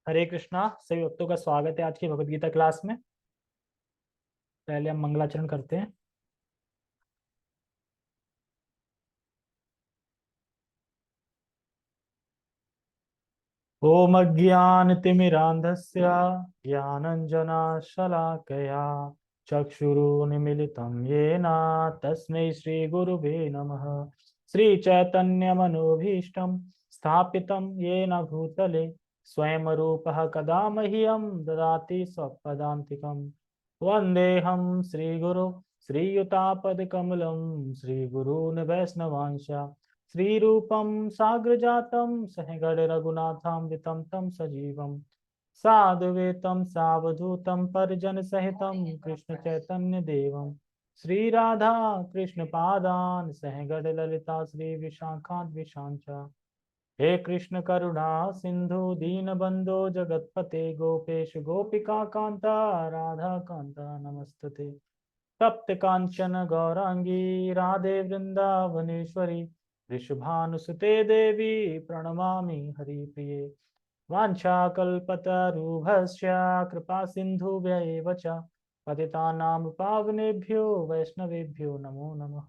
हरे कृष्णा। सभी भक्तों का स्वागत है आज की भगवत गीता क्लास में। पहले हम मंगलाचरण करते हैं। ओम अज्ञानतिमिरान्धस्य ज्ञानञ्जनशलाकया चक्षुरुन्मीलितं येन तस्मै श्रीगुरुवे नमः। श्रीचैतन्यमनोभीष्टं स्थापितं येन भूतले स्वयं रूपः कदा मह्यं ददाति स्वपदान्तिकं। वन्देऽहं श्रीगुरो श्रीयुतापदकमलं श्रीगुरून् वैष्णवांश श्रीरूपं साग्रजातं सहगण रघुनाथान्वितं तं सजीवं साद्वैतं सावधूतं परिजन सहितं कृष्ण चैतन्य देवं श्रीराधा कृष्ण पादान सहगण ललिता श्री विशाखान्विशांच। हे कृष्ण करुणा सिंधु दीनबंधो जगतपते गोपेश गोपिका कांता राधा कांता नमस्तते। तप्त कांचन गौरांगी राधे वृंदावनेश्वरी वृषभानुसुते देवी प्रणमामि हरिप्रिये। वाञ्छाकल्पतरुभ्यश्च कृपा सिन्धुभ्य एव च पतितानां पावनेभ्यो वैष्णवेभ्यो नमो नमः।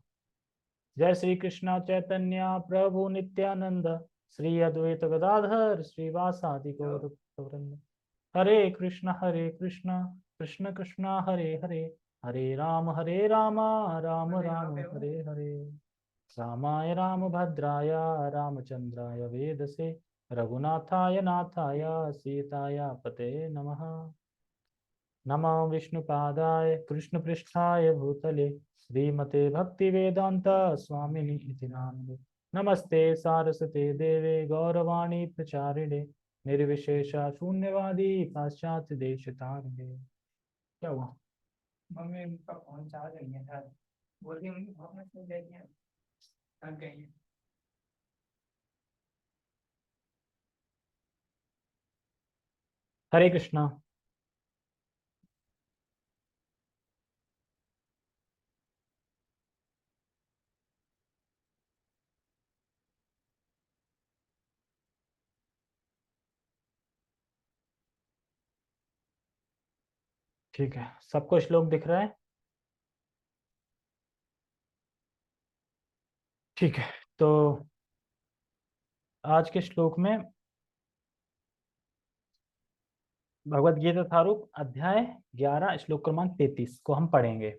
जय श्री कृष्ण चैतन्य प्रभु नित्यानंद श्री अद्वैत गदाधर श्रीवासादि गौरवृंद। हरे कृष्ण कृष्ण कृष्ण हरे हरे हरे राम राम राम हरे हरे। रामाय रामभद्राय रामचंद्राय वेदसे रघुनाथाय नाथाय सीताय पते नमः। नमो विष्णुपादाय कृष्णपृष्ठाय भूतले श्रीमते भक्तिवेदांत स्वामिनि इति नामिने। नमस्ते सारस्वते देवे गौरवाणी प्रचारिणे निर्विशेष शून्यवादी पाश्चात्य देश तारिणे। क्या हुआ? मम्मी उनका फोन चार्ज नहीं है शायद, बोल रही उनकी फोन में चल जाएगी, थक गई है। हरे कृष्णा। ठीक है, सबको श्लोक दिख रहा है? ठीक है, तो आज के श्लोक में भगवत गीता थारूप अध्याय 11 श्लोक क्रमांक 33 को हम पढ़ेंगे।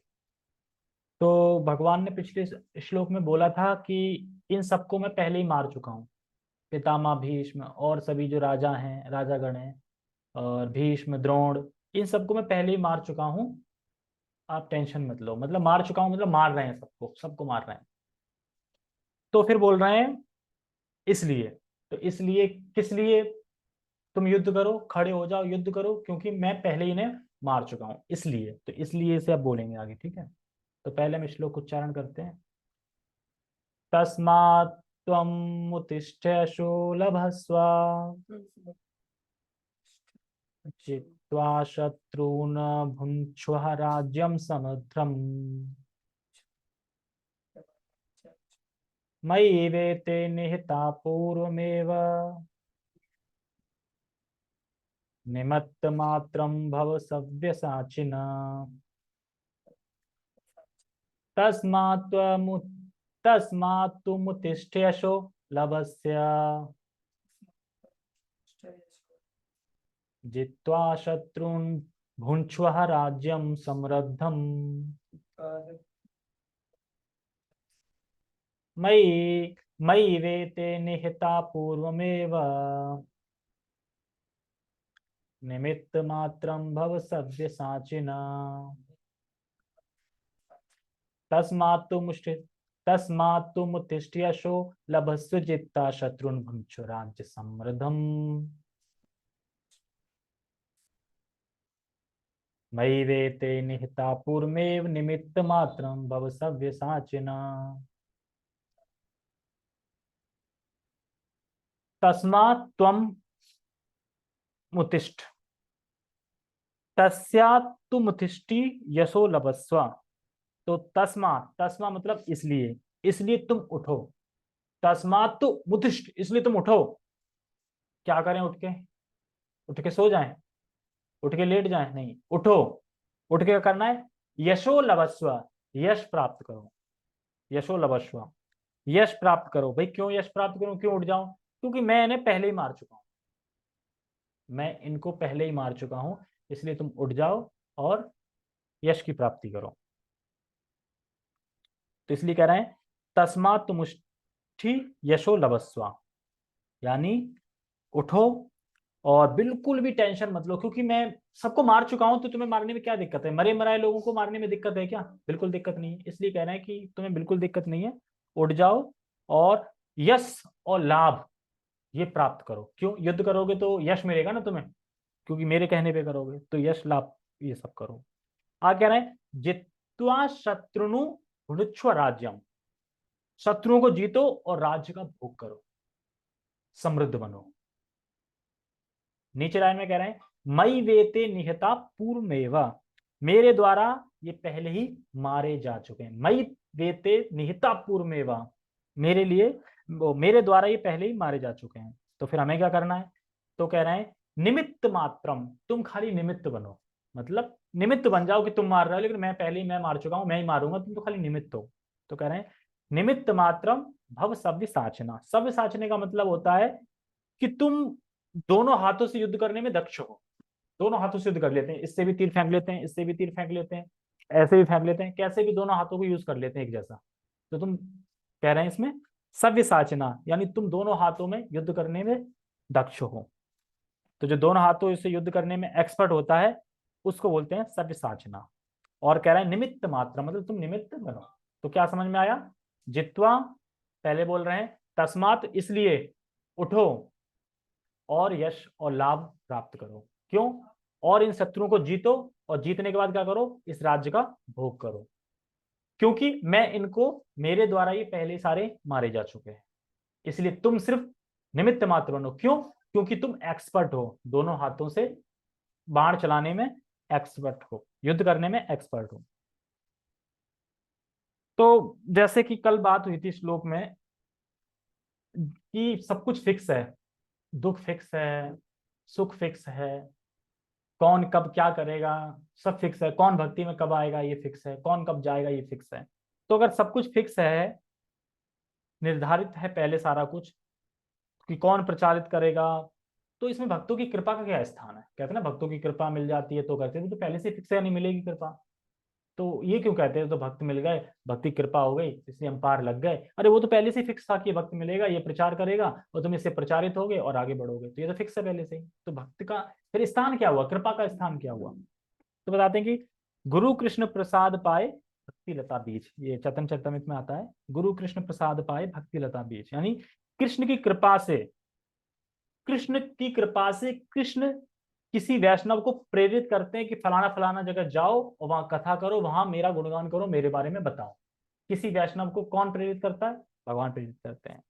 तो भगवान ने पिछले श्लोक में बोला था कि इन सबको मैं पहले ही मार चुका हूँ। पितामह भीष्म और सभी जो राजा हैं, राजागण हैं, और भीष्म द्रोण, इन सबको मैं पहले ही मार चुका हूँ। आप टेंशन मत लो, मतलब मार चुका हूँ मतलब मार रहे हैं, सबको सबको मार रहे हैं। तो फिर बोल रहे हैं इसलिए, तो इसलिए किस लिए? तुम युद्ध करो, खड़े हो जाओ, युद्ध करो, क्योंकि मैं पहले ही इन्हें मार चुका हूं, इसलिए। तो इसलिए से अब बोलेंगे आगे, ठीक है? तो पहले हम श्लोक उच्चारण करते हैं। तस्मात् त्वम् उत्तिष्ठ लभस्व जित्वा शत्रून् भुङ्क्ष्व राज्यं समुद्रम् मयि वेते निहिता पूर्वमेव निमित्तमात्रं भव सव्यसाचिना। तस्मात् तुमुत्तिष्ठ्यशो लभस्य जित्वा शत्रून् भुङ्क्ष्व राज्यं समृद्धम् मयि मयि वेते निहिता पूर्वमेव निमित्तमात्रं भव सव्यसाचिना। तस्मात् तुमुत्तिष्ठ्यशो लभस्व जित्वा शत्रून् भुङ्क्ष्व राज्य समृद्धम् मयि वेते निहिता पूर्वमेव निमित्तमात्रं भव सव्यसाचिना। तस्मात् त्वम् उत्तिष्ठ तस्यात् तुम उत्तिष्ठी यशो लभस्व। तो तस्मात्, तस्मा मतलब इसलिए, इसलिए तुम उठो। तस्मात् तु उत्तिष्ठ, इसलिए तुम उठो। क्या करें उठ के? उठ के सो जाएं, उठ के लेट जाएं? नहीं, उठो, उठ के क्या करना है? यशो लभस्व, यश प्राप्त करो। यशो लभस्व, यश प्राप्त करो। भाई क्यों यश प्राप्त करूं, क्यों उठ जाऊं? क्योंकि मैं इन्हें पहले ही मार चुका हूं, मैं इनको पहले ही मार चुका हूं, इसलिए तुम उठ जाओ और यश की प्राप्ति करो। तो इसलिए कह रहे हैं तस्मात् तुमुष्टि यशो लभस्व, यानी उठो और बिल्कुल भी टेंशन मत लो, क्योंकि मैं सबको मार चुका हूं, तो तुम्हें मारने में क्या दिक्कत है? मरे मराए लोगों को मारने में दिक्कत है क्या? बिल्कुल दिक्कत नहीं है। इसलिए कह रहे हैं कि तुम्हें बिल्कुल दिक्कत नहीं है, उठ जाओ और यश और लाभ ये प्राप्त करो। क्यों? युद्ध करोगे तो यश मिलेगा ना तुम्हें, क्योंकि मेरे कहने पे करोगे, तो यश लाभ ये सब करो। आगे कह रहे हैं जित्वा शत्रुनु भुनक्ष्व राज्यम, शत्रुओं को जीतो और राज्य का भोग करो, समृद्ध बनो। नीचे लाइन में कह रहे हैं मई वेते निहता पूर्वमेव, मेरे द्वारा ये पहले ही मारे जा चुके हैं। मई वेते निहता पूर्वमेव, मेरे लिए मेरे द्वारा ये पहले ही मारे जा चुके हैं। तो फिर हमें क्या करना है? तो कह रहे हैं निमित्त मात्रम, तुम खाली निमित्त बनो, मतलब निमित्त बन जाओ कि तुम मार रहे हो, लेकिन मैं पहले ही मैं मार चुका हूं, मैं ही मारूंगा, तुम तो खाली निमित्त हो। तो कह रहे हैं निमित्त मात्रम भव सव्य साचना। सव्य साचने का मतलब होता है कि तुम दोनों हाथों से युद्ध करने में दक्ष हो। दोनों हाथों से युद्ध कर लेते हैं, इससे भी तीर फेंक लेते हैं, इससे भी तीर फेंक लेते हैं, ऐसे भी फेंक लेते हैं, कैसे भी दोनों हाथों को यूज कर लेते हैं एक जैसा। तो तुम कह रहे हैं इसमें सव्य साचना, यानी तुम दोनों हाथों में युद्ध करने में दक्ष हो। तो जो दोनों हाथों से युद्ध करने में एक्सपर्ट होता है उसको बोलते हैं सव्य साचना। और कह रहे हैं निमित्त मात्र, मतलब तुम निमित्त बनो। तो क्या समझ में आया? जित्वा, पहले बोल रहे हैं तस्मात, इसलिए उठो और यश और लाभ प्राप्त करो। क्यों? और इन शत्रुओं को जीतो, और जीतने के बाद क्या करो? इस राज्य का भोग करो, क्योंकि मैं इनको, मेरे द्वारा ये पहले सारे मारे जा चुके हैं। इसलिए तुम सिर्फ निमित्त मात्र बनो। क्यों? क्योंकि तुम एक्सपर्ट हो, दोनों हाथों से बाण चलाने में एक्सपर्ट हो, युद्ध करने में एक्सपर्ट हो। तो जैसे कि कल बात हुई थी श्लोक में कि सब कुछ फिक्स है, दुख फिक्स है, सुख फिक्स है, कौन कब क्या करेगा सब फिक्स है, कौन भक्ति में कब आएगा ये फिक्स है, कौन कब जाएगा ये फिक्स है। तो अगर सब कुछ फिक्स है, निर्धारित है पहले सारा कुछ कि कौन प्रचारित करेगा, तो इसमें भक्तों की कृपा का क्या स्थान है? कहते हैं ना भक्तों की कृपा मिल जाती है तो करते हैं, तो पहले से फिक्स है नहीं मिलेगी कृपा। तो ये क्यों कहते हैं तो भक्त मिल गए, भक्ति कृपा हो गई इसलिए हम पार लग गए? अरे वो तो पहले से फिक्स था कि भक्त मिलेगा, ये प्रचार करेगा और तुम इससे प्रचारित होगे और आगे बढ़ोगे, तो ये तो फिक्स है पहले से ही। तो भक्त का फिर स्थान क्या हुआ, कृपा का स्थान क्या हुआ? तो बताते हैं कि गुरु कृष्ण प्रसाद पाए भक्ति लता बीज, ये चैतन्य चरितमृत में आता है, गुरु कृष्ण प्रसाद पाए भक्ति लता बीज, यानी कृष्ण की कृपा से, कृष्ण की कृपा से कृष्ण किसी वैष्णव को प्रेरित करते हैं कि फलाना फलाना जगह जाओ और वहां कथा करो, वहां मेरा गुणगान करो, मेरे बारे में बताओ। किसी वैष्णव को कौन प्रेरित करता है? भगवान प्रेरित करते हैं,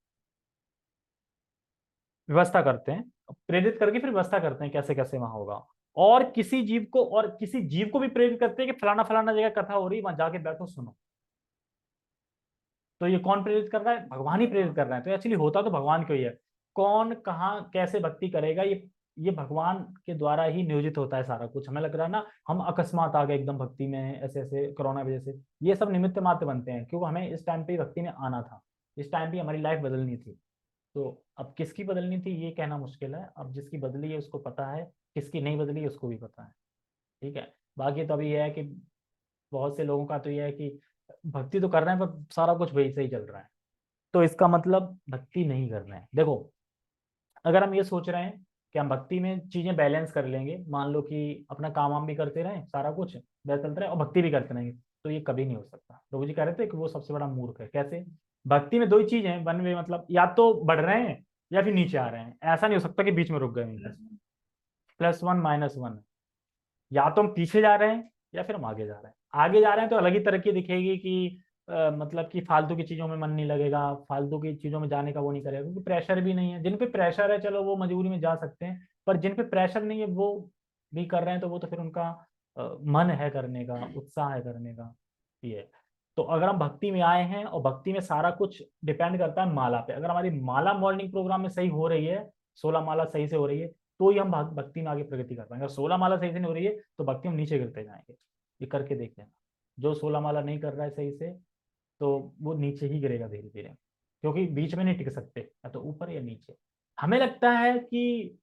व्यवस्था करते हैं, प्रेरित करके फिर व्यवस्था करते हैं कैसे कैसे वहां होगा। और किसी जीव को, और किसी जीव को भी प्रेरित करते हैं कि फलाना फलाना जगह कथा हो रही है, वहां जाके बैठो सुनो। तो ये कौन प्रेरित कर रहा है? भगवान ही प्रेरित कर रहा है। तो एक्चुअली होता तो भगवान को ही है। कौन कहाँ कैसे भक्ति करेगा, ये भगवान के द्वारा ही नियोजित होता है सारा कुछ। हमें लग रहा है ना हम अकस्मात आ गए एकदम भक्ति में, ऐसे ऐसे कोरोना की वजह से, ये सब निमित्त मात्र बनते हैं, क्योंकि हमें इस टाइम पे ही भक्ति में आना था, इस टाइम पे हमारी लाइफ बदलनी थी। तो अब किसकी बदलनी थी ये कहना मुश्किल है, अब जिसकी बदली है उसको पता है, किसकी नहीं बदली है उसको भी पता है। ठीक है। बाकी तो अभी यह है कि बहुत से लोगों का तो यह है कि भक्ति तो कर रहे हैं पर सारा कुछ वही से ही चल रहा है, तो इसका मतलब भक्ति नहीं कर रहे हैं। देखो, अगर हम ये सोच रहे हैं कि हम भक्ति में चीजें बैलेंस कर लेंगे, मान लो कि अपना काम वाम भी करते रहें, सारा कुछ वैसा चलता रहे और भक्ति भी करते रहेंगे, तो ये कभी नहीं हो सकता। प्रभु जी कह रहे थे कि वो सबसे बड़ा मूर्ख है। कैसे? भक्ति में दो ही चीज है, वन वे, मतलब या तो बढ़ रहे हैं या फिर नीचे आ रहे हैं, ऐसा नहीं हो सकता कि बीच में रुक गए। प्लस वन माइनस वन, या तो हम पीछे जा रहे हैं या फिर हम आगे जा रहे हैं। आगे जा रहे हैं तो अलग ही तरक्की दिखेगी कि मतलब कि फालतू की चीजों में मन नहीं लगेगा, फालतू की चीजों में जाने का वो नहीं करेगा, क्योंकि प्रेशर भी नहीं है। जिन पे प्रेशर है चलो वो मजबूरी में जा सकते हैं, पर जिन पे प्रेशर नहीं है वो भी कर रहे हैं, तो वो तो फिर उनका मन है करने का, उत्साह है करने का। ये तो अगर हम भक्ति में आए हैं, और भक्ति में सारा कुछ डिपेंड करता है माला पे। अगर हमारी माला मॉर्निंग प्रोग्राम में सही हो रही है, 16 माला सही से हो रही है, तो ही हम भक्ति में आगे प्रगति कर पाएंगे। 16 माला सही से नहीं हो रही है तो भक्ति में नीचे गिरते जाएंगे। ये करके देख लेना, जो 16 माला नहीं कर रहा है सही से तो वो नीचे ही गिरेगा धीरे धीरे, क्योंकि बीच में नहीं टिक सकते, या तो ऊपर या नीचे। हमें लगता है कि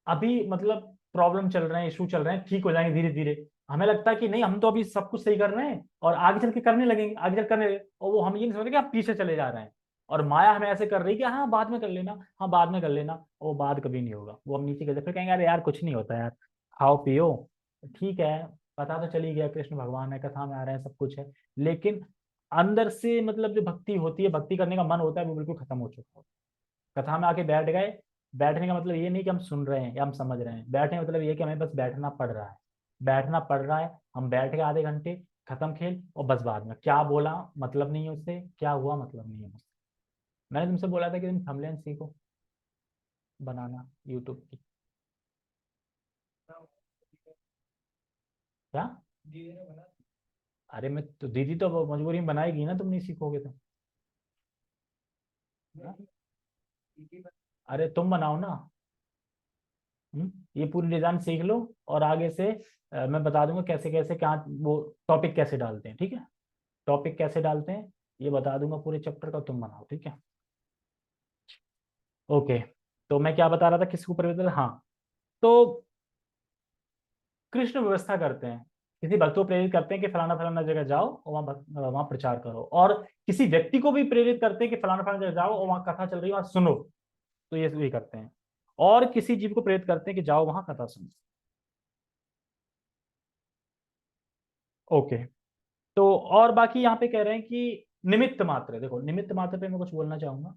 अभी मतलब प्रॉब्लम चल रहे हैं, इशू चल रहे हैं, ठीक हो जाएंगे धीरे धीरे। हमें लगता है कि नहीं, हम तो अभी सब कुछ सही कर रहे हैं और आगे चल के करने लगेंगे, आगे चल करने लगेंगे, और वो हम ये नहीं समझ रहे कि आप पीछे चले जा रहे हैं। और माया हमें ऐसे कर रही है कि हाँ बाद में कर लेना, हाँ बाद में कर लेना, और वो बाद कभी नहीं होगा। वो हम नीचे गए फिर कहेंगे अरे यार कुछ नहीं होता यार, खाओ पियो, ठीक है, पता तो चली गया कृष्ण भगवान है, कथा में आ रहे हैं, सब कुछ है, लेकिन अंदर से मतलब जो भक्ति होती है, भक्ति करने का मन होता है, वो बिल्कुल खत्म हो चुका है। कथा में आके बैठ गए, बैठने का मतलब ये नहीं कि हम सुन रहे हैं या हम समझ रहे हैं, बैठने का मतलब ये कि हमें बस बैठना पड़ रहा है, बैठना पड़ रहा है, हम बैठ गए आधे घंटे, खत्म खेल, और बस बाद में क्या बोला मतलब नहीं है उससे, क्या हुआ मतलब नहीं है उससे। मैंने तुमसे बोला था कि तुम थंबनेल सीखो बनाना यूट्यूब की। क्या? दीदी ने बना। अरे मैं तो, दीदी तो मजबूरी में बनाएगी ना, तुम नहीं सीखोगे तो। हाँ? दीदी अरे तुम बनाओ ना। ये पूरी डिजाइन सीख लो, और आगे से मैं बता दूंगा कैसे कैसे क्या वो टॉपिक कैसे डालते हैं, ठीक है, टॉपिक कैसे डालते हैं ये बता दूंगा पूरे चैप्टर का, तुम बनाओ, ठीक है। ओके, तो मैं क्या बता रहा था, किसको परिवर्तन, हाँ, तो कृष्ण व्यवस्था करते हैं, किसी भक्त को प्रेरित करते हैं कि फलाना फलाना जगह जाओ और वहां प्रचार करो, और किसी व्यक्ति को भी प्रेरित करते हैं कि फलाना फलाना जगह जाओ और वहां कथा चल रही है वहां सुनो, तो ये भी करते हैं। और किसी जीव को प्रेरित करते हैं कि जाओ वहां कथा सुनो। ओके, तो और बाकी यहाँ पे कह रहे हैं कि निमित्त मात्र, देखो निमित्त मात्र पे मैं कुछ बोलना चाहूंगा।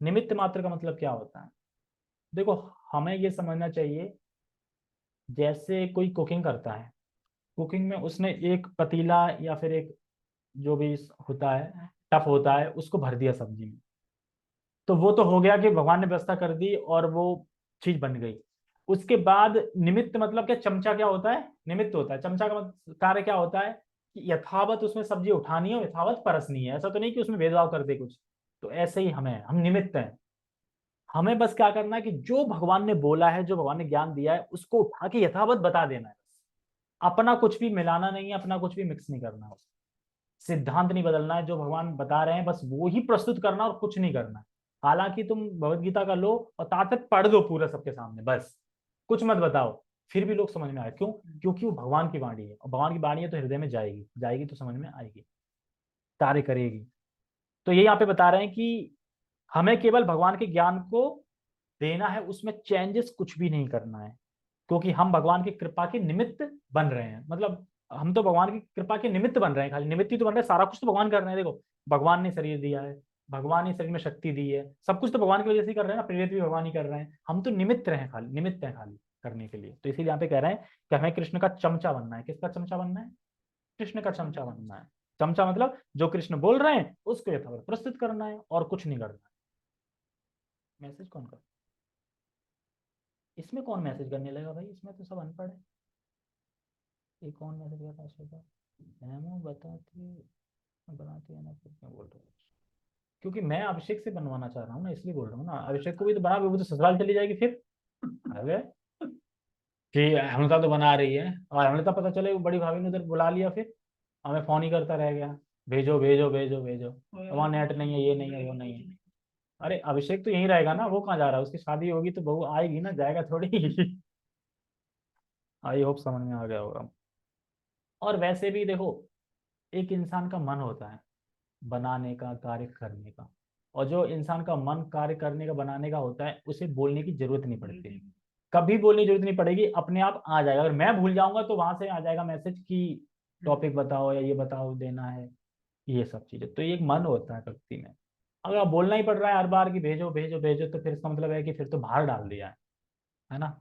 निमित्त मात्र का मतलब क्या होता है? देखो, हमें ये समझना चाहिए, जैसे कोई कुकिंग करता है, कुकिंग में उसने एक पतीला या फिर एक जो भी होता है टफ होता है उसको भर दिया सब्जी में, तो वो तो हो गया कि भगवान ने व्यवस्था कर दी और वो चीज बन गई। उसके बाद निमित्त मतलब क्या, चमचा क्या होता है, निमित्त होता है। चमचा का कार्य क्या होता है कि यथावत उसमें सब्जी उठानी है और यथावत परसनी है, ऐसा तो नहीं कि उसमें भेदभाव कर दे कुछ। तो ऐसे ही हमें, हम निमित्त हैं, हमें बस क्या करना है कि जो भगवान ने बोला है, जो भगवान ने ज्ञान दिया है उसको उठा के यथावत बता देना है। अपना कुछ भी मिलाना नहीं है, अपना कुछ भी मिक्स नहीं करना है, सिद्धांत नहीं बदलना है, जो भगवान बता रहे हैं बस वो ही प्रस्तुत करना और कुछ नहीं करना है। हालांकि तुम भगवत गीता का लो और तात्पर्य पढ़ दो पूरा सबके सामने, बस कुछ मत बताओ, फिर भी लोग समझ में आए, क्यों? क्योंकि वो भगवान की वाणी है, और भगवान की वाणी है तो हृदय में जाएगी, जाएगी तो समझ में आएगी, कार्य करेगी। तो ये यहाँ पे बता रहे हैं कि हमें केवल भगवान के ज्ञान को देना है, उसमें चेंजेस कुछ भी नहीं करना है, क्योंकि हम भगवान की कृपा के निमित्त बन रहे हैं। मतलब हम तो भगवान की कृपा के निमित्त बन रहे हैं, खाली निमित्त ही तो बन रहे हैं, सारा कुछ तो भगवान कर रहे हैं। देखो, भगवान ने शरीर दिया है, भगवान ने शरीर में शक्ति दी है, सब कुछ तो भगवान की वजह से ही कर रहे हैं ना, प्रेरित भी भगवान ही कर रहे हैं, हम तो निमित्त रहे, खाली निमित्त हैं खाली करने के लिए। तो इसीलिए यहाँ पे कह रहे हैं कि हमें कृष्ण का चमचा बनना है। किसका चमचा बनना है? कृष्ण का चमचा बनना है। चमचा मतलब जो कृष्ण बोल रहे हैं उसको यथावत प्रस्तुत करना है और कुछ नहीं करना है। मैसेज कौन कर, इसमें कौन मैसेज करने लगा भाई, इसमें तो सब अनपढ़ है। ये कौन मैसेज कर रहा है सुबह? मैमो बताती बनाती है ना, फिर क्यों बोल रहे हो? क्योंकि मैं अभिषेक से बनवाना चाह रहा हूँ ना, इसलिए बोल रहा हूँ ना, अभिषेक को भी तो बना, वो तो ससुराल चली जाएगी फिर। अरे कि हेमलता तो बना रही है, और हेमलता पता चले वो बड़ी भाभी ने उधर बुला लिया, फिर हमें फोन ही करता रह गया, भेजो भेजो भेजो भेजो, वहाँ नेट नहीं है, ये नहीं है, वो नहीं है। अरे अभिषेक तो यहीं रहेगा ना, वो कहाँ जा रहा है? उसकी शादी होगी तो बहू आएगी ना, जाएगा थोड़ी। आई होप समझ में आ गया होगा। और वैसे भी देखो, एक इंसान का मन होता है बनाने का, कार्य करने का, और जो इंसान का मन कार्य करने का, बनाने का होता है, उसे बोलने की जरूरत नहीं पड़ती, कभी बोलने की जरूरत नहीं पड़ेगी, अपने आप आ जाएगा। अगर मैं भूल जाऊंगा तो वहां से आ जाएगा मैसेज कि टॉपिक बताओ या ये बताओ देना है, ये सब चीजें। तो ये एक मन होता है भक्ति में। अगर आप बोलना ही पड़ रहा है हर बार कि भेजो भेजो भेजो, तो फिर इसका मतलब है कि फिर तो बाहर डाल दिया है ना।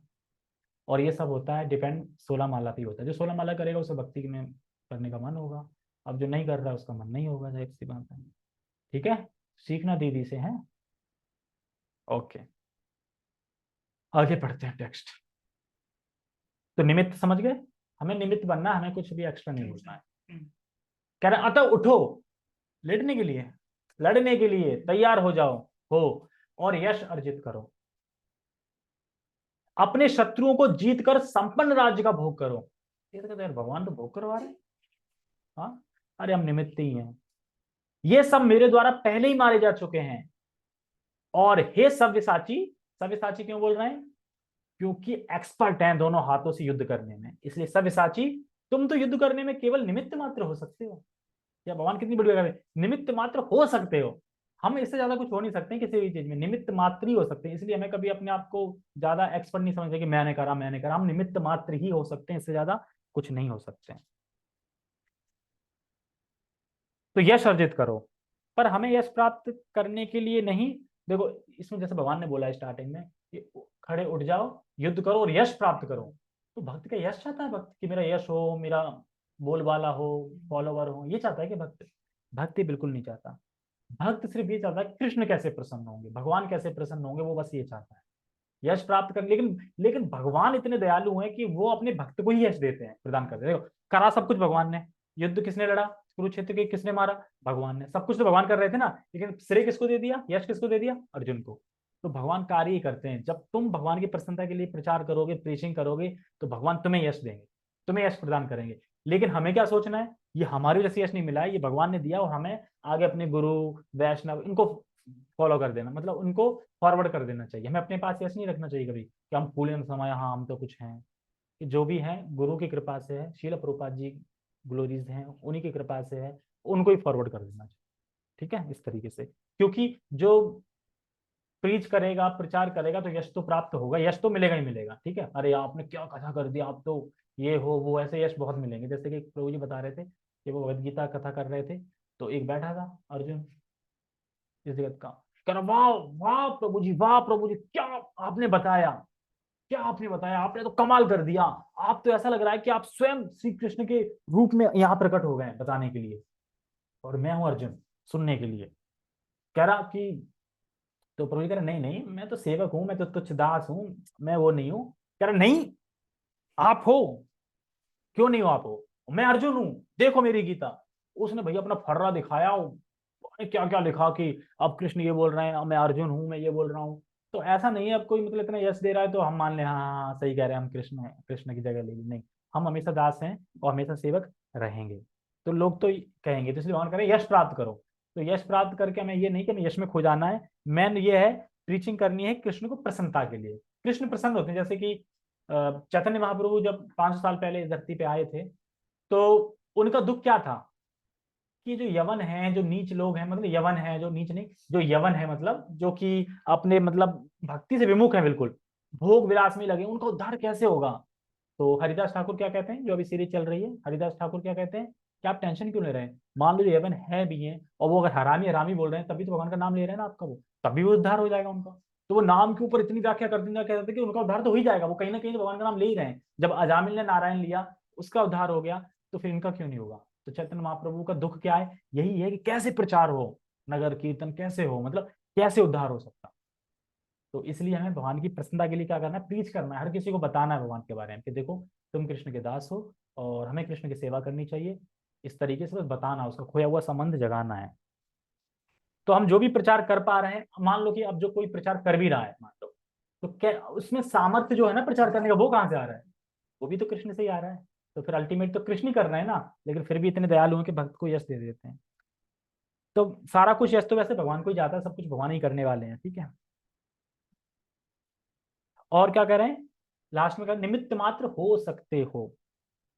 और ये सब होता है डिपेंड 16 माला पे ही होता है, जो 16 माला करेगा उसे भक्ति में करने का मन होगा, अब जो नहीं कर रहा है उसका मन नहीं होगा, जाहिर सी बात है। ठीक है, सीखना दीदी से है। ओके, आगे पढ़ते हैं टेक्स्ट। तो निमित्त समझ गए, हमें निमित्त बनना है, हमें कुछ भी एक्स्ट्रा नहीं बोलना है। कह रहे अतः उठो, लेटने के लिए, लड़ने के लिए तैयार हो जाओ, हो, और यश अर्जित करो। अपने शत्रुओं को जीत कर संपन्न राज्य का भोग करो। ये तो कहते हैं भगवान तो भोग करवा रहे हैं। हाँ, अरे हम निमित्त ही हैं, ये सब मेरे द्वारा पहले ही मारे जा चुके हैं। और हे सव्यसाची, सव्यसाची क्यों बोल रहे हैं? क्योंकि एक्सपर्ट हैं दोनों हाथों से युद्ध करने में, इसलिए सव्यसाची तुम तो युद्ध करने में केवल निमित्त मात्र हो सकते हो। या भगवान कितनी बड़ी बात है, निमित्त मात्र हो सकते हो। हम इससे ज्यादा कुछ हो नहीं सकते किसी भी चीज में, निमित्त मात्र ही हो सकते हैं। इसलिए हमें कभी अपने आप को ज्यादा एक्सपर्ट नहीं समझते कि मैंने करा, हम निमित्त मात्र ही हो सकते हैं, इससे ज्यादा कुछ नहीं हो सकते हैं। तो यश अर्जित करो, पर हमें यश प्राप्त करने के लिए नहीं। देखो इसमें जैसे भगवान ने बोला स्टार्टिंग में कि खड़े उठ जाओ, युद्ध करो और यश प्राप्त करो। तो भक्त का यश चाहता है, भक्त कि मेरा यश हो, मेरा बोलबाला हो, फॉलोवर हो, ये चाहता है कि भक्त? भक्ति बिल्कुल नहीं चाहता। भक्त सिर्फ ये चाहता है कृष्ण कैसे प्रसन्न होंगे, भगवान कैसे प्रसन्न होंगे, वो बस ये चाहता है यश प्राप्त कर। लेकिन लेकिन भगवान इतने दयालु हैं कि वो अपने भक्त को ही यश देते हैं, प्रदान करते हैं। देखो करा सब कुछ भगवान ने, युद्ध किसने लड़ा, कुरुक्षेत्र के किसने मारा, भगवान ने। सब कुछ तो भगवान कर रहे थे ना, लेकिन श्रेय किसको दे दिया, यश किसको दे दिया, अर्जुन को। तो भगवान कार्य ही करते हैं। जब तुम भगवान की प्रसन्नता के लिए प्रचार करोगे, प्रीचिंग करोगे, तो भगवान तुम्हें यश देंगे, तुम्हें यश प्रदान करेंगे। लेकिन हमें क्या सोचना है, ये हमारी वजह से यश नहीं मिला है, ये भगवान ने दिया, और हमें आगे अपने गुरु वैष्णव इनको फॉलो कर देना, मतलब उनको फॉरवर्ड कर देना चाहिए। हमें अपने पास यश नहीं रखना चाहिए कभी कि हम फूले में समाया, हाँ हम तो कुछ हैं। कि जो भी है गुरु की कृपा से है, शील प्रभुपाद जी ग्लोरीज हैं, उन्हीं की कृपा से है, उनको ही फॉरवर्ड कर देना चाहिए। ठीक है, इस तरीके से। क्योंकि जो प्रीच करेगा, प्रचार करेगा, तो यश तो प्राप्त होगा, यश तो मिलेगा ही मिलेगा। ठीक है, अरे आपने क्या कथा कर दिया, आप तो ये हो वो, ऐसे यश बहुत मिलेंगे। जैसे कि प्रभु जी बता रहे थे कि वो भगवद गीता कथा कर रहे थे, तो एक बैठा था अर्जुन इस जगत का, कह रहा वाह वाह प्रभु जी, वाह प्रभु जी, क्या आपने बताया, क्या आपने बताया, आपने तो कमाल कर दिया। आप तो ऐसा लग रहा है कि आप स्वयं श्री कृष्ण के रूप में यहाँ प्रकट हो गए बताने के लिए, और मैं हूं अर्जुन सुनने के लिए। कह रहा कि, तो प्रभु जी कह रहे नहीं नहीं, मैं तो सेवक हूं, मैं तो तुच्छ दास हूं, मैं वो नहीं हूं। कह रहा नहीं, आप हो। क्यों नहीं हो आप हो, मैं अर्जुन हूं, देखो मेरी गीता। उसने भैया अपना फर्रा दिखाया, क्या क्या लिखा कि अब कृष्ण ये बोल रहे हैं, अब मैं अर्जुन हूं, मैं ये बोल रहा हूँ। तो ऐसा नहीं है अब कोई मतलब इतना यश दे रहा है तो हम मान लें हाँ हाँ हाँ, सही कह रहे हैं, हम कृष्ण हैं, कृष्ण की जगह ले ली। नहीं, हम हमेशा दास हैं और हमेशा सेवक रहेंगे। तो लोग तो कहेंगे, तो इसलिए भगवान कह रहे हैं यश प्राप्त करो। तो यश प्राप्त करके हमें ये नहीं कि हमें यश में खो जाना है, मेन ये है प्रीचिंग करनी है कृष्ण को प्रसन्नता के लिए। कृष्ण प्रसन्न होते हैं। जैसे कि चैतन्य महाप्रभु जब 500 साल पहले इस धरती पे आए थे, तो उनका दुख क्या था कि जो यवन है, जो नीच लोग हैं, मतलब यवन है, जो नीच नहीं, जो यवन है मतलब जो कि अपने मतलब भक्ति से विमुख है, बिल्कुल भोग विलास में लगे, उनका उद्धार कैसे होगा। तो हरिदास ठाकुर क्या कहते हैं, जो अभी सीरीज चल रही है, हरिदास ठाकुर क्या कहते हैं कि आप टेंशन क्यों ले रहे हैं, मान लो जो यवन है भी है और वो अगर हरामी हरामी बोल रहे हैं, तभी तो भगवान का नाम ले रहे हैं ना आपका, वो तभी वो उद्धार हो जाएगा उनका। तो वो नाम के ऊपर इतनी व्याख्या कर देना, कहते थे कि उनका उद्धार तो हो ही जाएगा, वो कहीं ना कहीं तो भगवान का नाम ले ही रहे हैं। जब अजामिल ने नारायण लिया, उसका उद्धार हो गया, तो फिर इनका क्यों नहीं होगा। तो चैतन्य महाप्रभु का दुख क्या है, यही है कि कैसे प्रचार हो, नगर कीर्तन कैसे हो, मतलब कैसे उद्धार हो सकता। तो इसलिए हमें भगवान की प्रसन्नता के लिए क्या करना है, प्रीच करना है, हर किसी को बताना है भगवान के बारे में कि देखो तुम कृष्ण के दास हो और हमें कृष्ण की सेवा करनी चाहिए। इस तरीके से बस बताना, उसका खोया हुआ संबंध जगाना है। तो हम जो भी प्रचार कर पा रहे हैं, मान लो कि अब जो कोई प्रचार कर भी रहा है मान लो, तो क्या उसमें सामर्थ्य जो है ना प्रचार करने का, वो कहाँ से आ रहा है, वो भी तो कृष्ण से ही आ रहा है। तो फिर अल्टीमेट तो कृष्ण ही कर रहे हैं ना, लेकिन फिर भी इतने दयालु हैं कि भक्त को यश दे देते हैं। तो सारा कुछ यश तो वैसे भगवान को ही जाता है, सब कुछ भगवान ही करने वाले हैं। ठीक है, और क्या करें, लास्ट में करें निमित्त मात्र हो सकते हो।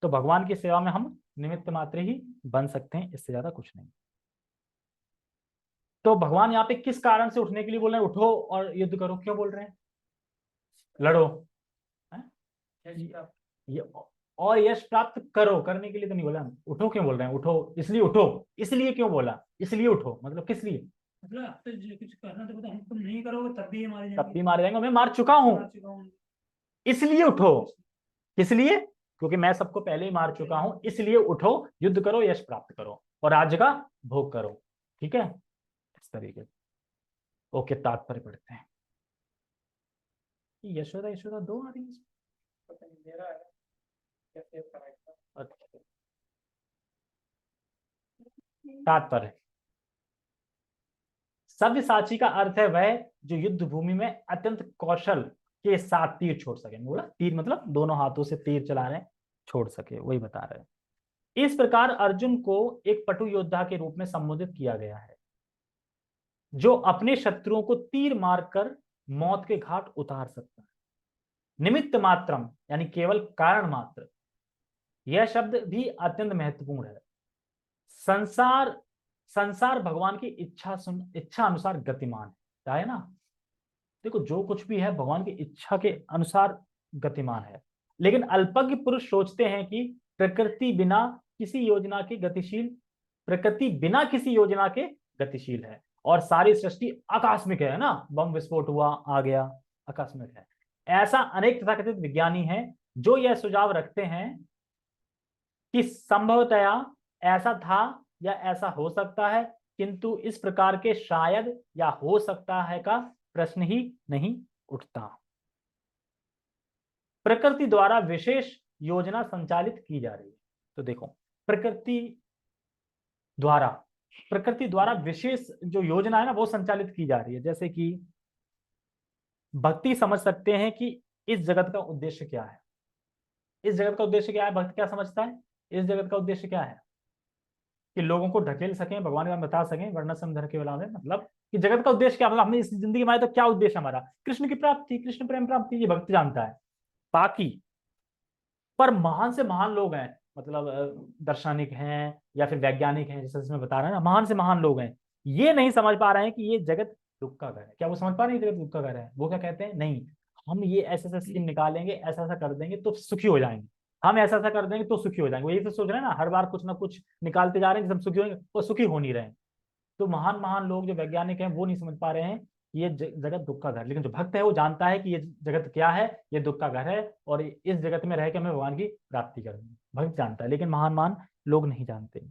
तो भगवान की सेवा में हम निमित्त मात्र ही बन सकते हैं, इससे ज्यादा कुछ नहीं। तो भगवान यहाँ पे किस कारण से उठने के लिए बोल रहे हैं, उठो और युद्ध करो, क्यों बोल रहे हैं, लड़ो, है? ये और यश प्राप्त करो, करने के लिए तो नहीं बोला, उठो क्यों बोल रहे हैं, उठो इसलिए, उठो इसलिए क्यों बोला, इसलिए उठो मतलब किस लिए, मतलब आपसे जो कुछ करना तो पता, हम तुम नहीं करोगे तब भी ये मारे तब भी जाएंगे, मारे जाएंगे, मैं मार चुका हूं, मार चुका हूँ। इसलिए उठो। किस लिए, क्योंकि मैं सबको पहले ही मार चुका हूं, इसलिए उठो, युद्ध करो, यश प्राप्त करो और राज्य का भोग करो। ठीक है, इस तरीके से। ओके, तात्पर्य पढ़ते हैं। यशोदा यशोदा दो आ रही है पता नहीं मेरा है कैसे कराएगा। अच्छा, तात्पर्य, सव्यसाची का अर्थ है वह जो युद्ध भूमि में अत्यंत कौशल के साथ तीर छोड़ सके। बोला तीर मतलब दोनों हाथों से तीर चला रहे हैं, छोड़ सके, वही बता रहे हैं। इस प्रकार अर्जुन को एक पटु योद्धा के रूप में संबोधित किया गया है, जो अपने शत्रुओं को तीर मारकर मौत के घाट उतार सकता है। निमित्त मात्रम यानी केवल कारण मात्र, यह शब्द भी अत्यंत महत्वपूर्ण है। संसार संसार भगवान की इच्छा अनुसार गतिमान है ना। देखो जो कुछ भी है भगवान की इच्छा के अनुसार गतिमान है, लेकिन अल्पज्ञ पुरुष सोचते हैं कि प्रकृति बिना किसी योजना के गतिशील प्रकृति बिना किसी योजना के गतिशील है, और सारी सृष्टि आकस्मिक है ना, बम विस्फोट हुआ आ गया, आकस्मिक है। ऐसा अनेक तथाकथित विज्ञानी हैं जो यह सुझाव रखते हैं कि संभवतया ऐसा था या ऐसा हो सकता है, किंतु इस प्रकार के शायद या हो सकता है का प्रश्न ही नहीं उठता। प्रकृति द्वारा विशेष योजना संचालित की जा रही है। तो देखो प्रकृति द्वारा विशेष जो योजना है ना वो संचालित की जा रही है। जैसे कि भक्ति समझ सकते हैं कि इस जगत का उद्देश्य क्या है। इस जगत का उद्देश्य क्या है, भक्त क्या समझता है, इस जगत का उद्देश्य क्या है, कि लोगों को ढकेल सकें, भगवान के बारे में बता सकें, वरना समझर के वाला में मतलब कि जगत का उद्देश्य क्या, मतलब हमने इस जिंदगी में आए तो क्या उद्देश्य हमारा, कृष्ण की प्राप्ति, कृष्ण प्रेम प्राप्ति, ये भक्त जानता है। बाकी पर महान से महान लोग हैं, मतलब दार्शनिक हैं या फिर वैज्ञानिक हैं, जैसे इसमें बता रहे हैं ना, महान से महान लोग हैं, ये नहीं समझ पा रहे हैं कि ये जगत दुख का घर है। क्या वो समझ पा रहे हैं जगत दुख का घर है? वो क्या कहते हैं, नहीं हम ये ऐसा ऐसा स्कीम निकालेंगे, ऐसा ऐसा कर देंगे तो सुखी हो जाएंगे, हम ऐसा ऐसा कर देंगे तो सुखी हो जाएंगे। वो यही तो सोच रहे हैं ना, हर बार कुछ ना कुछ निकालते जा रहे हैं कि हम सुखी होंगे, वो सुखी हो नहीं रहे हैं। तो महान महान लोग जो वैज्ञानिक हैं वो नहीं समझ पा रहे हैं कि ये जगत दुख का घर, लेकिन जो भक्त है वो जानता है कि ये जगत क्या है, ये दुख का घर है, और इस जगत में रह के हमें भगवान की प्राप्ति करनी है। भक्त जानता है, लेकिन महान महान लोग नहीं जानते।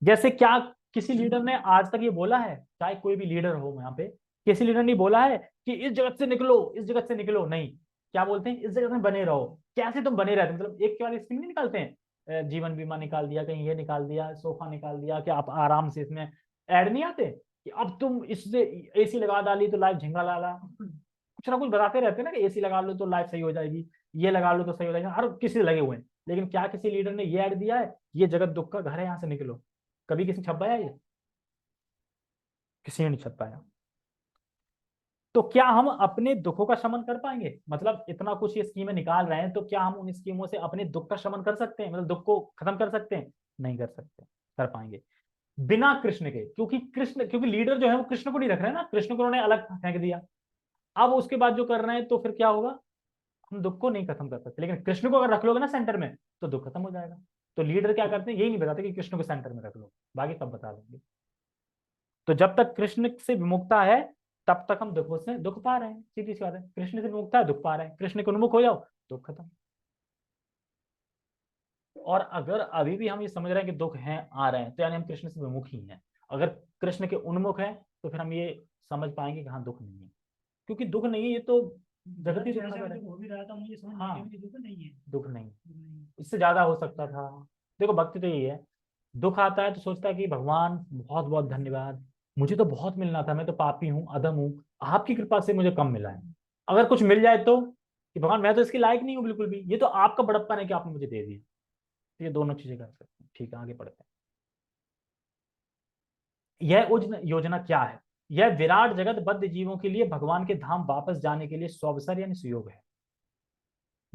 जैसे क्या किसी लीडर ने आज तक ये बोला है, चाहे कोई भी लीडर हो यहाँ पे, किसी लीडर ने बोला है कि इस जगत से निकलो, इस जगत से निकलो? नहीं, क्या बोलते हैं, इस जगत में बने रहो। कैसे तुम बने रहते, मतलब एक के बाद स्कीम नहीं निकालते हैं, जीवन बीमा निकाल दिया, कहीं ये निकाल दिया, सोफा निकाल दिया, कि आप आराम से इसमें ऐड नहीं आते कि अब तुम इससे एसी लगा डाली तो लाइफ झिंगा लाला, कुछ ना कुछ बताते रहते हैं ना कि एसी लगा लो तो लाइफ सही हो जाएगी, ये लगा लो तो सही हो जाएगा, हर किसी से लगे हुए हैं। लेकिन क्या किसी लीडर ने ये ऐड दिया है, ये जगत दुख का घर है, यहाँ से निकलो? कभी किसी ने छपाया ये? किसी ने नहीं छप पाया। तो क्या हम अपने दुखों का शमन कर पाएंगे? मतलब इतना कुछ ये स्कीमें निकाल रहे हैं, तो क्या हम उन स्कीमों से अपने दुख का शमन कर सकते हैं, मतलब दुख को खत्म कर सकते हैं? नहीं कर सकते, कर पाएंगे बिना कृष्ण के, क्योंकि लीडर जो है वो कृष्ण को नहीं रख रहे हैं ना, कृष्ण को उन्होंने अलग फेंक दिया। अब उसके बाद जो कर रहे हैं तो फिर क्या होगा, हम दुख को नहीं खत्म कर सकते, लेकिन कृष्ण को अगर रख लोगे ना सेंटर में तो दुख खत्म हो जाएगा। तो लीडर क्या करते हैं, यही नहीं बताते कि कृष्ण को सेंटर में रख लो, बाकी सब बता देंगे। तो जब तक कृष्ण से विमुखता है तब तक हम दुखों से दुख पा रहे हैं, सीधी सी बात है। कृष्ण से विमुखता है, दुख पा रहे हैं, कृष्ण के उन्मुख हो जाओ, दुख खत्म। और अगर अभी भी हम ये समझ रहे हैं कि दुख हैं आ रहे हैं, तो यानी हम कृष्ण से विमुख ही हैं। अगर कृष्ण के उन्मुख है तो फिर हम ये समझ पाएंगे कि हाँ दुख नहीं है, क्योंकि दुख नहीं है, ये तो जगत ही दुख नजर है। हो भी रहा था मुझे समझ हाँ, में कि दुख नहीं है। दुख नहीं, इससे ज्यादा हो सकता था। देखो भक्ति तो यही है, दुख आता है तो सोचता है कि भगवान बहुत बहुत धन्यवाद, मुझे तो बहुत मिलना था, मैं तो पापी हूँ, अधम हूँ, आपकी कृपा से मुझे कम मिला है। अगर कुछ मिल जाए तो कि भगवान मैं तो इसके लायक नहीं हूँ बिल्कुल भी, ये तो आपका बड़प्पन है कि आपने मुझे दे दिया। तो ये दोनों चीजें कर सकते हैं। ठीक है, आगे बढ़ते हैं। यह योजना क्या है? यह विराट जगत बद्ध जीवों के लिए भगवान के धाम वापस जाने के लिए स्वावसर यानी सुयोग है।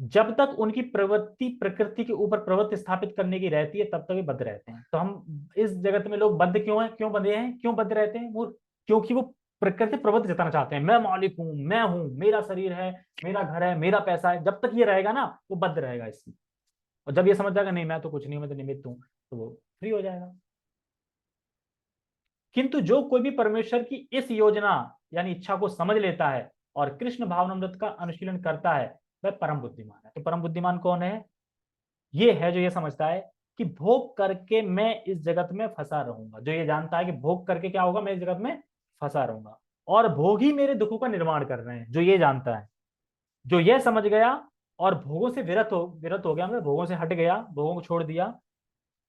जब तक उनकी प्रवृत्ति प्रकृति के ऊपर प्रवृत्ति स्थापित करने की रहती है तब तक वे बद्ध रहते हैं। तो हम इस जगत में लोग बद्ध क्यों हैं, क्यों बंधे हैं, क्यों बद्ध रहते हैं? वो क्योंकि वो प्रकृति प्रवृत्ति जताना चाहते हैं, मैं मालिक हूं, मैं हूं, मेरा शरीर है, मेरा घर है, मेरा पैसा है। जब तक ये रहेगा ना वो बद्ध रहेगा इसमें, और जब ये समझ जाएगा नहीं मैं तो कुछ नहीं हूं, मैं तो निमित्त हूं, तो वो फ्री हो जाएगा। किंतु जो कोई भी परमेश्वर की इस योजना यानी इच्छा को समझ लेता है और कृष्ण भावनामृत का अनुशीलन करता है, वह परम बुद्धिमान है। तो परम बुद्धिमान कौन है? ये है जो ये समझता है कि भोग करके मैं इस जगत में फंसा रहूंगा, जो ये जानता है कि भोग करके क्या होगा, मैं इस जगत में फंसा रहूंगा, और भोग ही मेरे दुखों का निर्माण कर रहे हैं, जो ये जानता है। जो ये समझ गया और भोगों से विरत हो गया, मतलब भोगों से हट गया, भोगों को छोड़ दिया,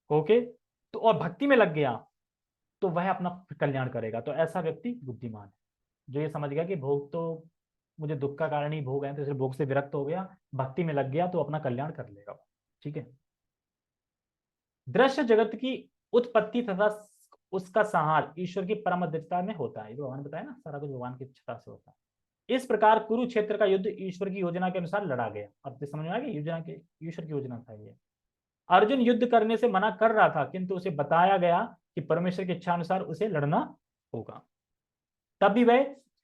ओके, तो और भक्ति में लग गया, तो वह अपना कल्याण करेगा। तो ऐसा व्यक्ति बुद्धिमान है, जो ये समझ गया कि भोग तो मुझे दुख का कारण ही भोग है, तो इसलिए भोग से विरक्त हो गया, भक्ति में लग गया, तो अपना कल्याण कर लेगा। ठीक है। दृश्य जगत की उत्पत्ति तथा उसका संहार ईश्वर की परम अध्यक्षता में होता है, भगवान ने बताया ना, सारा कुछ भगवान की इच्छा से होता है। इस प्रकार कुरुक्षेत्र का युद्ध ईश्वर की योजना के अनुसार लड़ा गया। अब तो समझ में आ गई, योजना के ईश्वर की योजना था ये। अर्जुन युद्ध करने से मना कर रहा था, किंतु उसे बताया गया कि परमेश्वर की इच्छा अनुसार उसे लड़ना होगा, तभी वह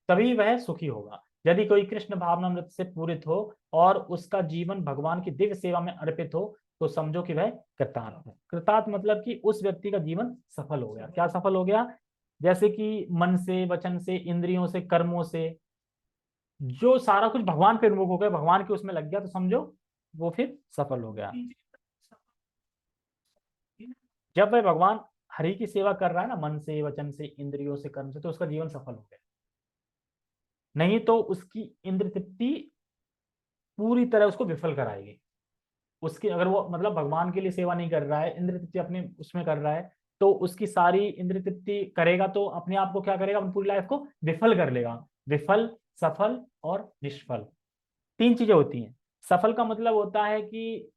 तभी वह सुखी होगा। यदि कोई कृष्ण भावनामृत से पूरित हो और उसका जीवन भगवान की दिव्य सेवा में अर्पित हो, तो समझो कि वह कृतार्थ है। कृतार्थ मतलब कि उस व्यक्ति का जीवन सफल हो गया। क्या सफल हो गया? जैसे कि मन से, वचन से, इंद्रियों से, कर्मों से जो सारा कुछ भगवान पे उन्मुख हो गया, भगवान के उसमें लग गया, तो समझो वो फिर सफल हो गया। जब वह भगवान हरि की सेवा कर रहा है ना, मन से, वचन से, इंद्रियों से, कर्म से, तो उसका जीवन सफल हो गया। नहीं तो उसकी इंद्र तृप्ति पूरी तरह उसको विफल कराएगी। उसकी अगर वो मतलब भगवान के लिए सेवा नहीं कर रहा है, इंद्र तृप्ति अपने उसमें कर रहा है, तो उसकी सारी इंद्र तृप्ति करेगा तो अपने आप को क्या करेगा, अपनी पूरी लाइफ को विफल कर लेगा। विफल, सफल और निष्फल, तीन चीजें होती हैं। सफल का मतलब होता है कि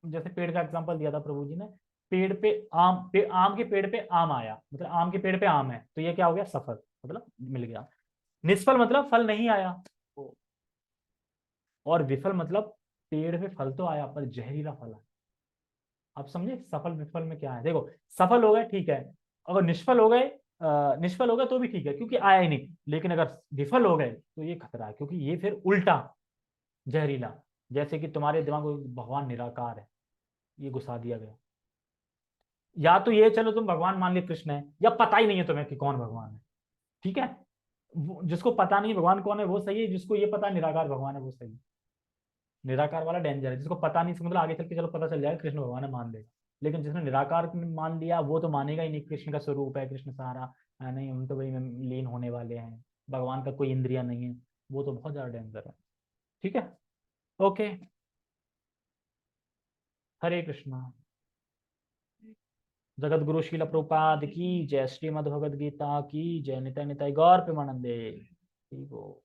जैसे पेड़ का एग्जांपल दिया था प्रभु जी ने, पेड़ पे आम के पेड़ पे आम आया, मतलब आम के पेड़ पे आम है, तो ये क्या हो गया, सफल, मतलब मिल गया। निष्फल मतलब फल नहीं आया। और विफल मतलब पेड़ पे फल तो आया पर जहरीला फल आया। आप समझे सफल विफल में क्या है? देखो, सफल हो गए ठीक है, अगर निष्फल हो गए, निष्फल हो गए तो भी ठीक है क्योंकि आया ही नहीं, लेकिन अगर विफल हो गए तो ये खतरा है, क्योंकि ये फिर उल्टा जहरीला। जैसे कि तुम्हारे दिमाग में भगवान निराकार है, ये घुसा दिया गया। या तो ये चलो तुम भगवान मान लिया कृष्ण है, या पता ही नहीं है तुम्हें कि कौन भगवान है। ठीक है। जिसको पता नहीं भगवान कौन है वो सही है, जिसको ये पता निराकार भगवान है वो सही है। निराकार वाला डेंजर है, जिसको पता नहीं, मतलब आगे चल के चलो पता चल जाएगा कृष्ण भगवान है, मान लेगा। लेकिन जिसने निराकार मान लिया वो तो मानेगा ही नहीं, कृष्ण का स्वरूप है, कृष्ण सारा नहीं, हम तो वही में लीन होने वाले हैं, भगवान का कोई इंद्रिया नहीं है, वो तो बहुत ज्यादा डेंजर है। ठीक है। ओके। हरे कृष्णा। जगत गुरु श्रील प्रभुपाद की जय, श्रीमद् भगवद गीता की जय, निताय निताय गौर प्रेमानंदे। ठीक हो।